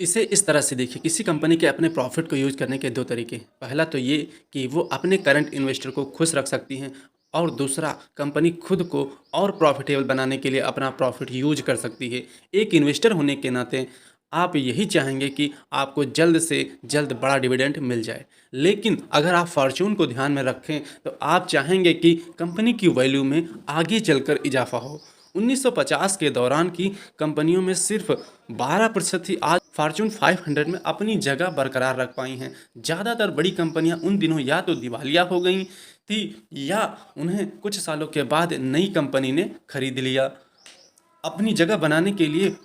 इसे इस तरह से देखिए, किसी कंपनी के अपने प्रॉफिट को यूज़ करने के 2 तरीके हैं। पहला तो ये कि वो अपने करंट इन्वेस्टर को खुश रख सकती हैं और दूसरा कंपनी खुद को और प्रॉफिटेबल बनाने के लिए अपना प्रॉफिट यूज़ कर सकती है। एक इन्वेस्टर होने के नाते आप यही चाहेंगे कि आपको जल्द से जल्द बड़ा डिविडेंड मिल जाए। लेकिन अगर आप फॉर्च्यून को ध्यान में रखें तो आप चाहेंगे कि कंपनी की वैल्यू में आगे चलकर इजाफ़ा हो। 1950 के दौरान की कंपनियों में सिर्फ 12% ही आज फॉर्च्यून 500 में अपनी जगह बरकरार रख पाई हैं। ज़्यादातर बड़ी कंपनियां उन दिनों या तो दिवालिया हो गई थी या उन्हें कुछ सालों के बाद नई कंपनी ने खरीद लिया। अपनी जगह बनाने के लिए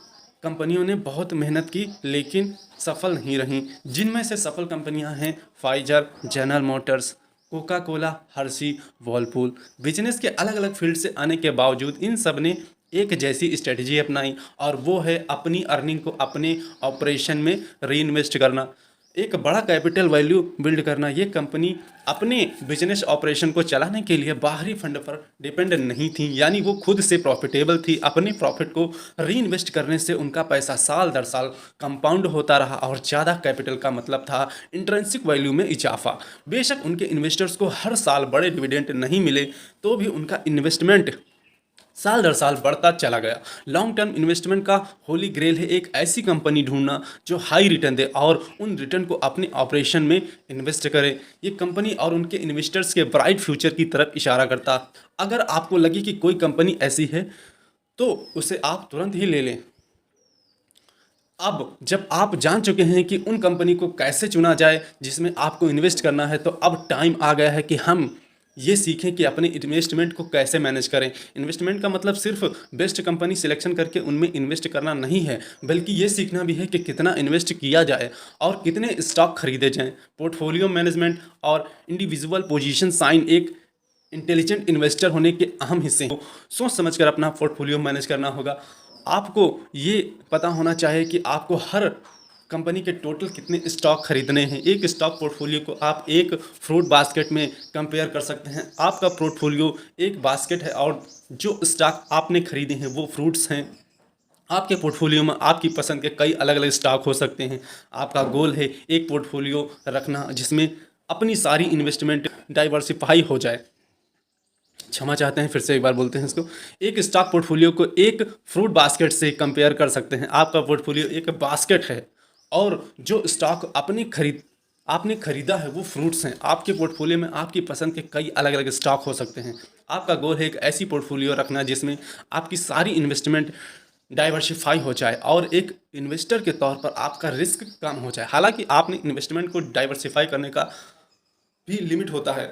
कंपनियों ने बहुत मेहनत की लेकिन सफल नहीं रहीं। जिनमें से सफल कंपनियां हैं Pfizer, General Motors, Coca Cola, Hershey, Whirlpool. Business के अलग अलग फील्ड से आने के बावजूद इन सब ने एक जैसी स्ट्रेटजी अपनाई और वो है अपनी अर्निंग को अपने ऑपरेशन में री इन्वेस्ट करना, एक बड़ा कैपिटल वैल्यू बिल्ड करना। ये कंपनी अपने बिजनेस ऑपरेशन को चलाने के लिए बाहरी फंड पर डिपेंड नहीं थी, यानी वो खुद से प्रॉफिटेबल थी। अपने प्रॉफिट को री इन्वेस्ट करने से उनका पैसा साल दर साल कंपाउंड होता रहा और ज़्यादा कैपिटल का मतलब था इंट्रिंसिक वैल्यू में इजाफा। बेशक उनके इन्वेस्टर्स को हर साल बड़े डिविडेंड नहीं मिले तो भी उनका इन्वेस्टमेंट साल दर साल बढ़ता चला गया। लॉन्ग टर्म इन्वेस्टमेंट का होली ग्रेल है एक ऐसी कंपनी ढूंढना जो हाई रिटर्न दे और उन रिटर्न को अपने ऑपरेशन में इन्वेस्ट करे। ये कंपनी और उनके इन्वेस्टर्स के ब्राइट फ्यूचर की तरफ इशारा करता। अगर आपको लगे कि कोई कंपनी ऐसी है तो उसे आप तुरंत ही ले लें। अब जब आप जान चुके हैं कि उन कंपनी को कैसे चुना जाए जिसमें आपको इन्वेस्ट करना है, तो अब टाइम आ गया है कि हम ये सीखें कि अपने इन्वेस्टमेंट को कैसे मैनेज करें। इन्वेस्टमेंट का मतलब सिर्फ बेस्ट कंपनी सिलेक्शन करके उनमें इन्वेस्ट करना नहीं है, बल्कि ये सीखना भी है कि कितना इन्वेस्ट किया जाए और कितने स्टॉक खरीदे जाएं। पोर्टफोलियो मैनेजमेंट और इंडिविजुअल पोजीशन साइन एक इंटेलिजेंट इन्वेस्टर होने के अहम हिस्से हैं। सोच समझकर अपना पोर्टफोलियो मैनेज करना होगा। आपको ये पता होना चाहिए कि आपको हर कंपनी के टोटल कितने स्टॉक खरीदने हैं। एक स्टॉक पोर्टफोलियो को आप एक फ्रूट बास्केट में कंपेयर कर सकते हैं। आपका पोर्टफोलियो एक बास्केट है और जो स्टॉक आपने खरीदे हैं वो फ्रूट्स हैं। आपके पोर्टफोलियो में आपकी पसंद के कई अलग अलग स्टॉक हो सकते हैं। आपका गोल है एक पोर्टफोलियो रखना जिसमें अपनी सारी इन्वेस्टमेंट डाइवर्सिफाई हो जाए। क्षमा चाहते हैं, फिर से एक बार बोलते हैं इसको। एक स्टॉक पोर्टफोलियो को एक फ्रूट बास्केट से कंपेयर कर सकते हैं। आपका पोर्टफोलियो एक बास्केट है और जो स्टॉक आपने खरीदा है वो फ्रूट्स हैं। आपके पोर्टफोलियो में आपकी पसंद के कई अलग अलग स्टॉक हो सकते हैं। आपका गोल है एक ऐसी पोर्टफोलियो रखना जिसमें आपकी सारी इन्वेस्टमेंट डाइवर्सिफाई हो जाए और एक इन्वेस्टर के तौर पर आपका रिस्क कम हो जाए। हालांकि आपने इन्वेस्टमेंट को डाइवर्सिफाई करने का भी लिमिट होता है।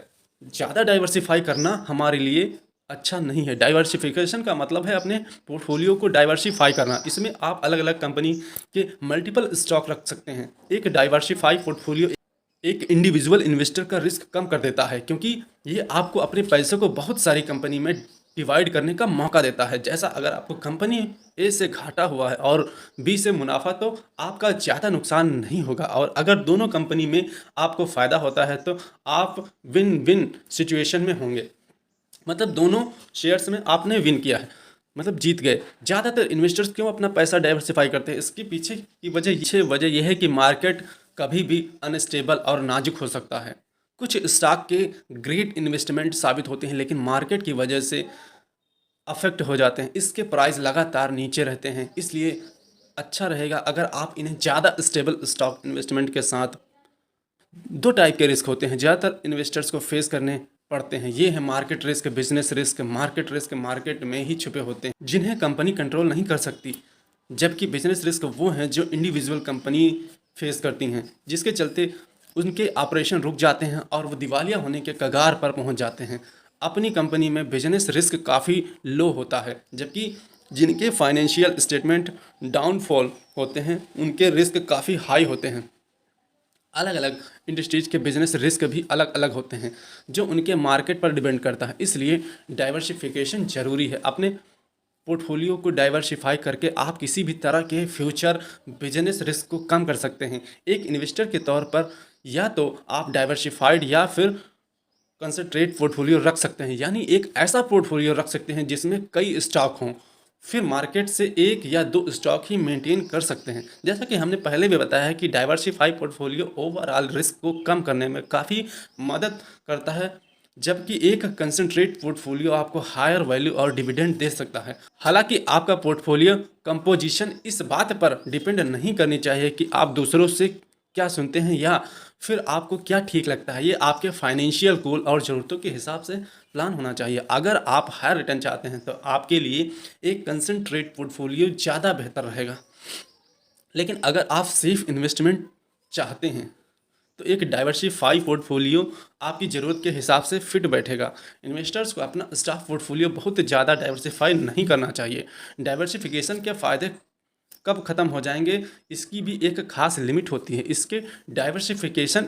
ज़्यादा डाइवर्सिफाई करना हमारे लिए अच्छा नहीं है। डाइवर्सिफिकेशन का मतलब है अपने पोर्टफोलियो को डाइवर्सिफाई करना। इसमें आप अलग अलग कंपनी के मल्टीपल स्टॉक रख सकते हैं। एक डाइवर्सिफाई पोर्टफोलियो एक इंडिविजुअल इन्वेस्टर का रिस्क कम कर देता है, क्योंकि ये आपको अपने पैसे को बहुत सारी कंपनी में डिवाइड करने का मौका देता है। जैसा अगर आपको कंपनी ए से घाटा हुआ है और बी से मुनाफा, तो आपका ज़्यादा नुकसान नहीं होगा। और अगर दोनों कंपनी में आपको फ़ायदा होता है तो आप विन विन सिचुएशन में होंगे। मतलब दोनों शेयर्स में आपने विन किया है, मतलब जीत गए। ज़्यादातर इन्वेस्टर्स क्यों अपना पैसा डाइवर्सिफाई करते हैं? इसके पीछे की वजह यह है कि मार्केट कभी भी अनस्टेबल और नाजुक हो सकता है। कुछ स्टॉक के ग्रेट इन्वेस्टमेंट साबित होते हैं लेकिन मार्केट की वजह से अफेक्ट हो जाते हैं। इसके प्राइस लगातार नीचे रहते हैं, इसलिए अच्छा रहेगा अगर आप इन्हें ज़्यादा स्टेबल स्टॉक इन्वेस्टमेंट के साथ। दो टाइप के रिस्क होते हैं ज़्यादातर इन्वेस्टर्स को फेस करने पड़ते हैं। ये है market risk, business risk. Market risk market में ही छुपे होते हैं जिन्हें कंपनी कंट्रोल नहीं कर सकती, जबकि बिजनेस रिस्क वो हैं जो इंडिविजुअल कंपनी फेस करती हैं, जिसके चलते उनके ऑपरेशन रुक जाते हैं और वो दिवालिया होने के कगार पर पहुंच जाते हैं। अपनी कंपनी में बिजनेस रिस्क काफ़ी लो होता है, जबकि जिनके फाइनेंशियल स्टेटमेंट डाउनफॉल होते हैं उनके रिस्क काफ़ी हाई होते हैं। अलग अलग इंडस्ट्रीज के बिजनेस रिस्क भी अलग अलग होते हैं जो उनके मार्केट पर डिपेंड करता है। इसलिए डाइवर्सिफिकेशन ज़रूरी है। अपने पोर्टफोलियो को डाइवर्सिफाई करके आप किसी भी तरह के फ्यूचर बिजनेस रिस्क को कम कर सकते हैं। एक इन्वेस्टर के तौर पर या तो आप डाइवर्सिफाइड या फिर कंसंट्रेट पोर्टफोलियो रख सकते हैं, यानी एक ऐसा पोर्टफोलियो रख सकते हैं जिसमें कई स्टॉक हों। फिर मार्केट से एक या दो स्टॉक ही मेंटेन कर सकते हैं। जैसा कि हमने पहले भी बताया है कि डाइवर्सिफाई पोर्टफोलियो ओवरऑल रिस्क को कम करने में काफ़ी मदद करता है, जबकि एक कंसंट्रेट पोर्टफोलियो आपको हायर वैल्यू और डिविडेंड दे सकता है। हालांकि आपका पोर्टफोलियो कंपोजिशन इस बात पर डिपेंड नहीं करनी चाहिए कि आप दूसरों से क्या सुनते हैं या फिर आपको क्या ठीक लगता है। ये आपके फाइनेंशियल गोल और ज़रूरतों के हिसाब से प्लान होना चाहिए। अगर आप हायर रिटर्न चाहते हैं तो आपके लिए एक कंसंट्रेट पोर्टफोलियो ज़्यादा बेहतर रहेगा। लेकिन अगर आप सेफ इन्वेस्टमेंट चाहते हैं तो एक डाइवर्सिफाई पोर्टफोलियो आपकी ज़रूरत के हिसाब से फिट बैठेगा। इन्वेस्टर्स को अपना स्टॉक पोर्टफोलियो बहुत ज़्यादा डाइवर्सिफाई नहीं करना चाहिए। डाइवर्सिफिकेशन के फ़ायदे कब ख़त्म हो जाएंगे, इसकी भी एक खास लिमिट होती है। इसके डाइवर्सिफिकेशन